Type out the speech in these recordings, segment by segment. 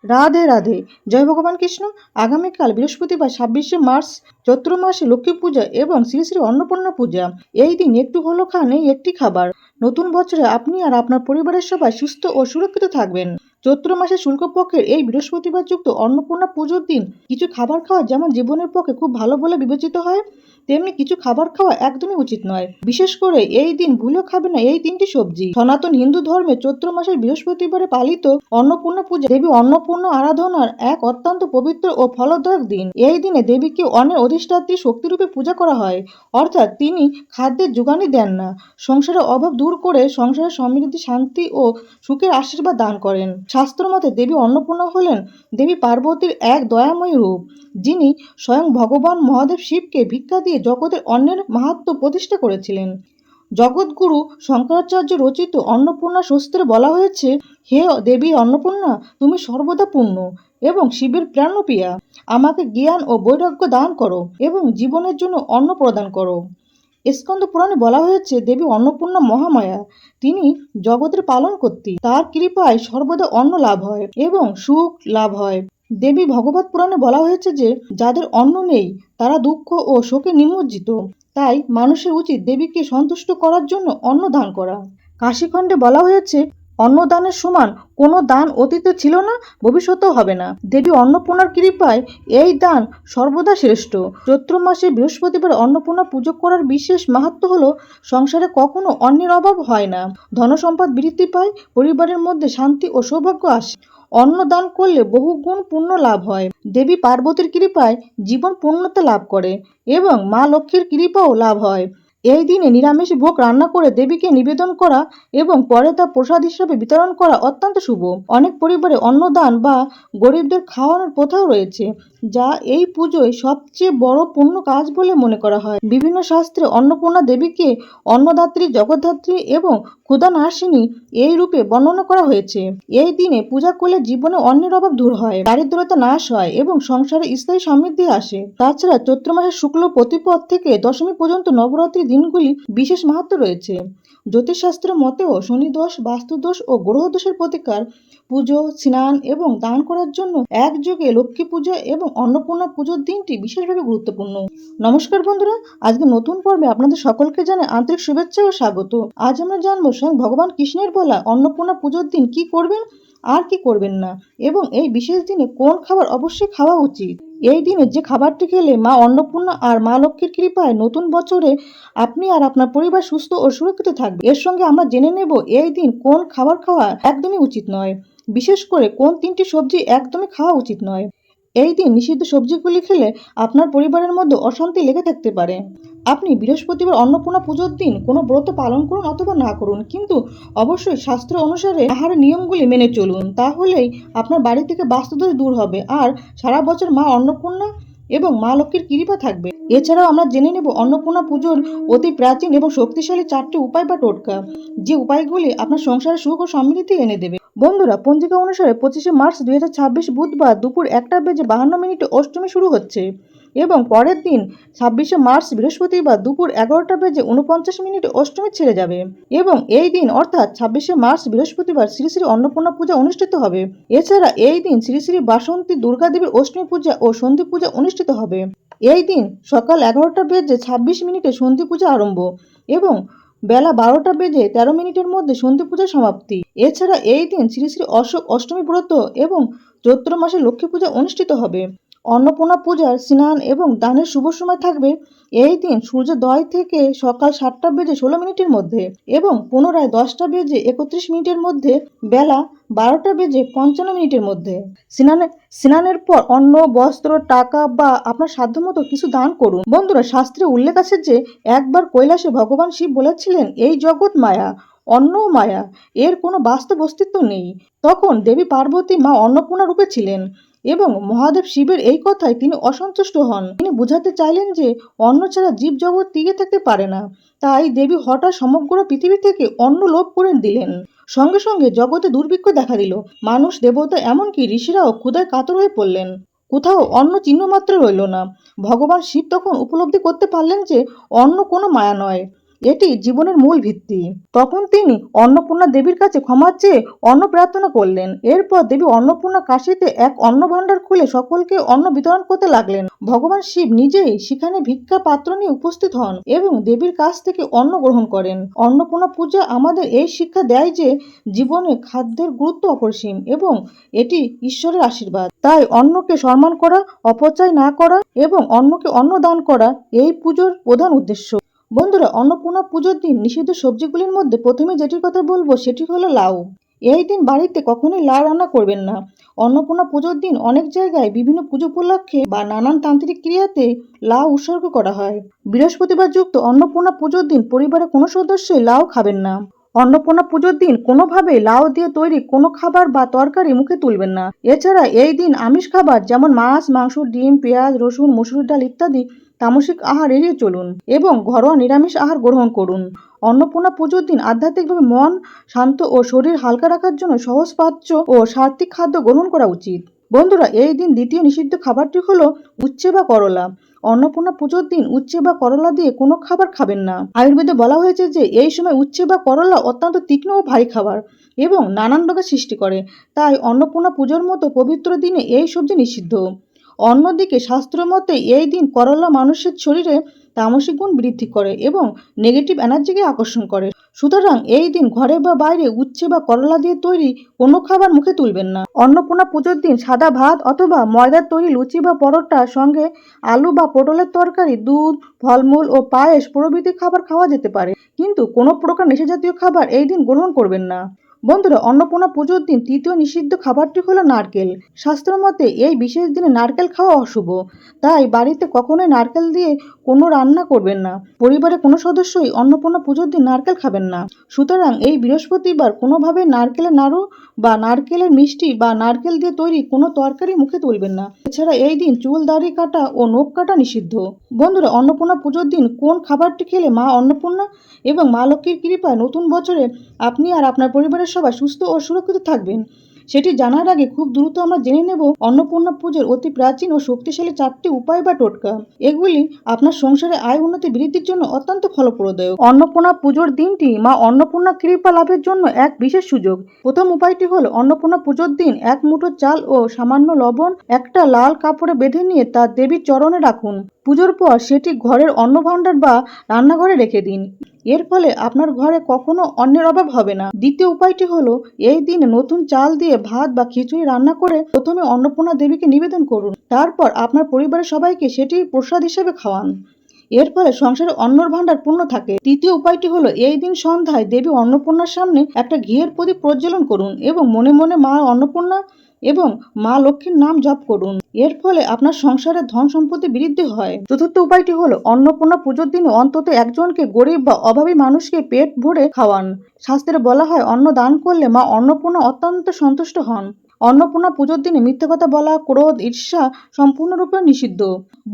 রাধে রাধে। জয় ভগবান কৃষ্ণ। আগামীকাল বৃহস্পতিবার 26শে মার্চ চৈত্র মাসে লক্ষ্মী পূজা এবং শ্রী শ্রী অন্নপূর্ণা পূজা। এই দিন একটু হলো খান এই একটি খাবার। নতুন বছরে আপনি আর আপনার পরিবারের সবাই সুস্থ ও সুরক্ষিত থাকবেন। চৈত্র মাসে শুক্লপক্ষের এই বৃহস্পতিবার যুক্ত অন্নপূর্ণা পুজোর দিন কিছু খাবার খাওয়া যেমন জীবনের পক্ষে খুব ভালো বলে বিবেচিত হয়, তেমনি কিছু খাবার খাওয়া একদমই উচিত নয়। বিশেষ করে এই দিন ভুলেও খাবেন না এই তিনটি সবজি। সনাতন হিন্দু ধর্মে চৈত্র মাসের বৃহস্পতিবারে পালিত অন্নপূর্ণা পূজা দেবী অন্নপূর্ণা আরাধনার এক অত্যন্ত পবিত্র ও ফলদায়ক দিন। এই দিনে দেবীকে অন্নের অধিষ্ঠাত্রী শক্তিরূপে পূজা করা হয়, অর্থাৎ তিনি খাদ্যের যোগানই দেন না, সংসারের অভাব দূর করে সংসারের সমৃদ্ধি, শান্তি ও সুখের আশীর্বাদ দান করেন। শাস্ত্র মতে দেবী অন্নপূর্ণা হলেন দেবী পার্বতীর এক দয়াময়ী রূপ, যিনি স্বয়ং ভগবান মহাদেব শিবকে ভিক্ষা দিয়ে জগতের অন্নের মাহাত্ম্য প্রতিষ্ঠা করেছিলেন। জগৎগুরু শঙ্করাচার্য রচিত অন্নপূর্ণা স্তোত্রে বলা হয়েছে, হে দেবী অন্নপূর্ণা, তুমি সর্বদা পূর্ণ এবং শিবের প্রাণপ্রিয়া। আমাকে জ্ঞান ও বৈরাগ্য দান করো এবং জীবনের জন্য অন্ন প্রদান করো। স্কন্দ পুরাণে বলা হয়েছে, দেবী অন্নপূর্ণা মহামায়া, তিনি জগতের পালন কর্ত্রী। তার কৃপায় সর্বদা অন্ন লাভ হয় এবং সুখ লাভ হয়। দেবী ভগবত পুরাণে বলা হয়েছে যে, যাদের অন্ন নেই তারা দুঃখ ও শোকে নিমজ্জিত। তাই মানুষের উচিত দেবীকে সন্তুষ্ট করার জন্য অন্ন দান করা। কাশীখণ্ডে বলা হয়েছে, অন্নদানের সমান কোনো দান অতীতে ছিল না, ভবিষ্যতেও হবে না। দেবী অন্নপূর্ণার কৃপায় এই দান সর্বদা শ্রেষ্ঠ। চৈত্র মাসে বৃহস্পতিবার অন্নপূর্ণা পুজো করার বিশেষ মাহাত্ম্য হলো, সংসারে কখনো অন্নের অভাব হয় না, ধনসম্পদ বৃদ্ধি পায়, পরিবারের মধ্যে শান্তি ও সৌভাগ্য আসে। অন্ন দান করলে বহুগুণ পুণ্য লাভ হয়। দেবী পার্বতীর কৃপায় জীবন পূর্ণতা লাভ করে এবং মা লক্ষ্মীর কৃপাও লাভ হয়। এই দিনে নিরামিষ ভোগ রান্না করে দেবীকে নিবেদন করা এবং পরে তা প্রসাদ হিসেবে বিতরণ করা অত্যন্ত শুভ। অনেক পরিবারে অন্নদান বা গরিবদের খাওয়ানোর প্রথাও রয়েছে, যা এই পুজোয় সবচেয়ে বড় পুণ্য কাজ বলে মনে করা হয়। বিভিন্ন শাস্ত্রে অন্নপূর্ণা দেবীকে অন্নদাত্রী, জগদ্ধাত্রী এবং ক্ষুধানাশিনী এই রূপে বর্ণনা করা হয়েছে। এই দিনে পূজা করলে জীবনে অন্নের অভাব দূর হয়, দারিদ্রতা নাশ হয় এবং সংসারে স্থায়ী সমৃদ্ধি আসে। তাছাড়া চৈত্র মাসের শুক্ল প্রতিপদ থেকে দশমী পর্যন্ত নবরাত্রি দিনগুলি বিশেষ মাহাত্ম্য রয়েছে। জ্যোতিষশাস্ত্র মতেও শনিদোষ, বাস্তুদোষ ও গ্রহদোষের প্রতিকার, পুজো, স্নান এবং দান করার জন্য একযোগে লক্ষ্মী পূজা এবং অন্নপূর্ণা পুজোর দিনটি বিশেষভাবে গুরুত্বপূর্ণ। নমস্কার বন্ধুরা, আজকে নতুন পর্বে আপনাদের সকলকে জানাই আন্তরিক শুভেচ্ছা ও স্বাগত। আজ আমরা জানবো স্বয়ং ভগবান কৃষ্ণের বলা অন্নপূর্ণা পুজোর দিন কি করবেন আর কি করবেন না, এবং এই বিশেষ দিনে কোন খাবার অবশ্যই খাওয়া উচিত। এই দিনে যে খাবারটি খেলে মা অন্নপূর্ণা আর মা লক্ষ্মীর কৃপায় নতুন বছরে আপনি আর আপনার পরিবার সুস্থ ও সুরক্ষিত থাকবে। এর সঙ্গে আমরা জেনে নেব এই দিন কোন খাবার খাওয়া একদমই উচিত নয়, বিশেষ করে কোন তিনটি সবজি একদমই খাওয়া উচিত নয়। এই দিন নিষিদ্ধ সবজিগুলি খেলে আপনার পরিবারের মধ্যে অশান্তি লেগে থাকতে পারে। আপনি বৃহস্পতিবার অন্নপূর্ণা পুজোর দিন কোনো ব্রত পালন করুন অথবা না করুন, কিন্তু অবশ্যই শাস্ত্র অনুসারে আহারের নিয়মগুলি মেনে চলুন। তাহলেই আপনার বাড়ি থেকে বাস্তুদোষ দূর হবে আর সারা বছর মা অন্নপূর্ণা এবং মা লক্ষ্মীর কৃপা থাকবে। এছাড়াও আমরা জেনে নেব অন্নপূর্ণা পুজোর অতি প্রাচীন এবং শক্তিশালী 4টি উপায় বা টোটকা, যে উপায়গুলি আপনার সংসারে সুখ ও সমৃদ্ধি এনে দেবে। বন্ধুরা, পঞ্জিকা অনুসারে 25শে মার্চ 2026 বুধবার দুপুর 1:52 অষ্টমী শুরু হচ্ছে এবং পরের দিন 26শে মার্চ বৃহস্পতিবার দুপুর 11:49 অষ্টমী ছেড়ে যাবে এবং এই দিন অর্থাৎ 26শে মার্চ বৃহস্পতিবার শ্রী শ্রী অন্নপূর্ণা পূজা অনুষ্ঠিত হবে। এছাড়া এই দিন শ্রী শ্রী বাসন্তী দুর্গা দেবীর অষ্টমী পূজা ও সন্ধি পূজা অনুষ্ঠিত হবে। এই দিন সকাল 11:26 সন্ধি পূজা আরম্ভ এবং বেলা 12:13 মধ্যে সন্ধি পূজা সমাপ্তি। এছাড়া এই দিন শ্রী শ্রী অশোক অষ্টমী ব্রত এবং চৈত্র মাসে লক্ষ্মী পূজা অনুষ্ঠিত হবে। অন্নপূর্ণা পূজার স্নান এবং দানের শুভ সময় থাকবে এই দিন সূর্যোদয় থেকে সকাল 7:16 মধ্যে এবং পুনরায় 10:31 মধ্যে বেলা 12:55 মধ্যে। স্নানের পর অন্ন, বস্ত্র, টাকা বা আপনার সাধ্যমতো কিছু দান করুন। বন্ধুরা, শাস্ত্রে উল্লেখ আছে যে একবার কৈলাসে ভগবান শিব বলেছিলেন, এই জগৎ মায়া, অন্ন মায়া, এর কোনো বাস্তব অস্তিত্ব নেই। তখন দেবী পার্বতী মা অন্নপূর্ণা রূপে ছিলেন এবং মহাদেব শিবের এই কথায় তিনি অসন্তুষ্ট হন। তিনি বুঝাতে চাইলেন যে অন্ন ছাড়া জীব জগৎ টিকে থাকতে পারে না। তাই দেবী হঠাৎ সমগ্র পৃথিবী থেকে অন্ন লোপ করে দিলেন। সঙ্গে সঙ্গে জগতে দুর্ভিক্ষ দেখা দিল। মানুষ, দেবতা, এমনকি ঋষিরাও ক্ষুধায় কাতর হয়ে পড়লেন। কোথাও অন্ন চিহ্ন মাত্র রইল না। ভগবান শিব তখন উপলব্ধি করতে পারলেন যে অন্ন কোনো মায়া নয়, এটি জীবনের মূল ভিত্তি। তখন তিনি অন্নপূর্ণা দেবীর কাছে ক্ষমা চেয়ে অন্ন প্রার্থনা করলেন। এরপর দেবী অন্নপূর্ণা কাশিতে এক অন্ন ভাণ্ডার খুলে সকলকে অন্ন বিতরণ করতে লাগলেন। ভগবান শিব নিজেই সেখানে ভিক্ষা পাত্র নিয়ে উপস্থিত হন এবং দেবীর কাছ থেকে অন্ন গ্রহণ করেন। অন্নপূর্ণা পূজা আমাদের এই শিক্ষা দেয় যে জীবনে খাদ্যের গুরুত্ব অপরিসীম এবং এটি ঈশ্বরের আশীর্বাদ। তাই অন্নকে সম্মান করা, অপচয় না করা এবং অন্নকে অন্ন দান করা এই পুজোর প্রধান উদ্দেশ্য। বন্ধুরা, অন্নপূর্ণা পুজোর দিন নিষিদ্ধ সবজিগুলির মধ্যে প্রথমে যেটির কথা বলবো সেটি হলো লাউ। এই দিন বাড়িতে কখনোই লাউ রান্না করবেন না। অন্নপূর্ণা পুজোর দিন অনেক জায়গায় বিভিন্ন পুজো উপলক্ষে বা নানান তান্ত্রিক ক্রিয়াতে লাউ উৎসর্গ করা হয়। বৃহস্পতিবার যুক্ত অন্নপূর্ণা পুজোর দিন পরিবারের কোনো সদস্যই লাউ খাবেন না। অন্নপূর্ণা পুজোর দিন কোনোভাবেই লাউ দিয়ে তৈরি কোনো খাবার বা তরকারি মুখে তুলবেন না। এছাড়া এই দিন আমিষ খাবার যেমন মাছ, মাংস, ডিম, পেঁয়াজ, রসুন, মসুর ডাল ইত্যাদি তামসিক আহার এড়িয়ে চলুন এবং ঘরোয়া নিরামিষ আহার গ্রহণ করুন। অন্নপূর্ণা পুজোর দিন আধ্যাত্মিকভাবে মন শান্ত ও শরীর হালকা রাখার জন্য সহজপাচ্য ও সাত্ত্বিক খাদ্য গ্রহণ করা উচিত। বন্ধুরা, এই দিন দ্বিতীয় নিষিদ্ধ খাবারটি হলো উচ্ছে বা করলা। অন্নপূর্ণা পুজোর দিন উচ্ছে বা করলা দিয়ে কোনো খাবার খাবেন না। আয়ুর্বেদে বলা হয়েছে যে এই সময় উচ্ছে বা করলা অত্যন্ত তীক্ষ্ণ ও ভারী খাবার এবং নানান রোগের সৃষ্টি করে। তাই অন্নপূর্ণা পুজোর মতো পবিত্র দিনে এই সবজি নিষিদ্ধ। অন্যদিকে শাস্ত্র মতে এই দিন করলা মানুষের শরীরে তামসিক গুণ বৃদ্ধি করে এবং নেগেটিভ এনার্জিকে আকর্ষণ করে। সুতরাং এই দিন ঘরে বা বাইরে উচ্ছে বা করলা দিয়ে তৈরি কোনো খাবার মুখে তুলবেন না। অন্নপূর্ণা পুজোর দিন সাদা ভাত অথবা ময়দার তৈরি লুচি বা পরোটার সঙ্গে আলু বা পটলের তরকারি, দুধ, ফলমূল ও পায়েস প্রভৃতি খাবার খাওয়া যেতে পারে, কিন্তু কোনো প্রকার নেশাজাতীয় খাবার এই দিন গ্রহণ করবেন না। বন্ধুরা, অন্নপূর্ণা পুজোর দিন তৃতীয় নিষিদ্ধ খাবারটি হলো নারকেল। শাস্ত্র মতে এই বিশেষ দিনে নারকেল খাওয়া অশুভ। তাই বাড়িতে কখনোই নারকেল দিয়ে কোনো রান্না করবেন না। পরিবারের কোনো সদস্যই অন্নপূর্ণা পুজোর দিন নারকেল খাবেন না। সুতরাং এই বৃহস্পতিবার কোনোভাবে নারকেলের নাড়ু বা নারকেলের মিষ্টি বা নারকেল দিয়ে তৈরি কোনো তরকারি মুখে তুলবেন না। এছাড়া এই দিন চুল দাড়ি কাটা ও নখ কাটা নিষিদ্ধ। বন্ধুরা, অন্নপূর্ণা পুজোর দিন কোন খাবারটি খেলে মা অন্নপূর্ণা এবং মা লক্ষ্মীর কৃপায় নতুন বছরে আপনি আর আপনার পরিবারের সবাই সুস্থ ও সুরক্ষিত থাকবেন সেটি জানার আগে খুব দ্রুত আমরা জেনে নেব অন্নপূর্ণা পুজোর অতি প্রাচীন ও শক্তিশালী 4টি উপায় বা টোটকা। এগুলি আপনার সংসারে আয় উন্নতি বৃদ্ধির জন্য অত্যন্ত ফলপ্রদ। অন্নপূর্ণা পুজোর দিনটি মা অন্নপূর্ণা কৃপা লাভের জন্য এক বিশেষ সুযোগ। প্রথম উপায়টি হল অন্নপূর্ণা পুজোর দিন এক মুঠো চাল ও সামান্য লবণ একটা লাল কাপড়ে বেঁধে নিয়ে তা দেবীর চরণে রাখুন। পুজোর পর সেটি ঘরের অন্ন ভাণ্ডার বা রান্নাঘরে রেখে দিন। এর ফলে আপনার ঘরে কখনো অন্নের অভাব হবে না। দ্বিতীয় উপায়টি হলো এই দিন নতুন চাল দিয়ে ভাত বা খিচুড়ি রান্না করে প্রথমে অন্নপূর্ণা দেবীকে নিবেদন করুন। তারপর আপনার পরিবারের সবাইকে সেটি প্রসাদ হিসেবে খাওয়ান। এর ফলে সংসারে অন্নর ভাণ্ডার পূর্ণ থাকে। তৃতীয় উপায়টি হলো এই দিন সন্ধ্যায় দেবী অন্নপূর্ণার সামনে একটা ঘিয়ের প্রদীপ প্রজ্বলন করুন এবং মনে মনে মা অন্নপূর্ণা এবং মা লক্ষ্মীর নাম জপ করুন। এর ফলে আপনার সংসারে ধন সম্পত্তি বৃদ্ধি হয়। চতুর্থ উপায়টি হলো অন্নপূর্ণা পুজোর দিনে অন্তত একজনকে গরিব বা অভাবী মানুষকে পেট ভরে খাওয়ান। শাস্ত্রে বলা হয় অন্ন দান করলে মা অন্নপূর্ণা অত্যন্ত সন্তুষ্ট হন। অন্নপূর্ণা পুজোর দিনে মিথ্যে কথা বলা, ক্রোধ, ঈর্ষা সম্পূর্ণরূপে নিষিদ্ধ।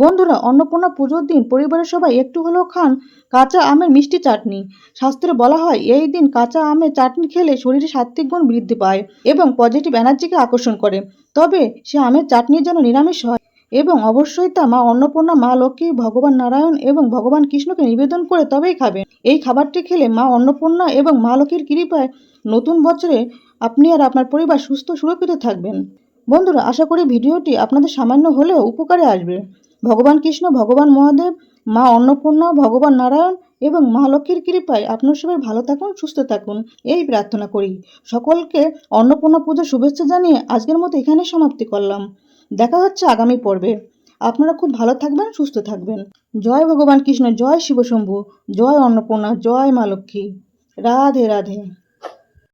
বন্ধুরা, অন্নপূর্ণা পুজোর দিন পরিবারের সবাই একটু হলেও খান কাঁচা আমের মিষ্টি চাটনি। শাস্ত্রে বলা হয় এই দিন কাঁচা আমের চাটনি খেলে শরীরে সাত্ত্বিক গুণ বৃদ্ধি পায় এবং পজিটিভ এনার্জিকে আকর্ষণ করে। তবে সে আমের চাটনি যেন নিরামিষ হয় এবং অবশ্যই তা মা অন্নপূর্ণা, মা লক্ষ্মী, ভগবান নারায়ণ এবং ভগবান কৃষ্ণকে নিবেদন করে তবেই খাবেন। এই খাবারটি খেলে মা অন্নপূর্ণা এবং মা লক্ষ্মীর কৃপায় নতুন বছরে আপনি আর আপনার পরিবার সুস্থ সুরক্ষিত থাকবেন। বন্ধুরা, আশা করি ভিডিওটি আপনাদের সামান্য হলেও উপকারে আসবে। ভগবান কৃষ্ণ, ভগবান মহাদেব, মা অন্নপূর্ণা, ভগবান নারায়ণ এবং মা লক্ষ্মীর কৃপায় আপনার সবাই ভালো থাকুন, সুস্থ থাকুন এই প্রার্থনা করি। সকলকে অন্নপূর্ণা পুজোর শুভেচ্ছা জানিয়ে আজকের মতো এখানে সমাপ্তি করলাম। দেখা হচ্ছে আগামী পর্বে। আপনারা খুব ভালো থাকবেন, সুস্থ থাকবেন। জয় ভগবান কৃষ্ণ, জয় শিবশম্ভু, জয় অন্নপূর্ণা, জয় মা লক্ষ্মী। রাধে রাধে।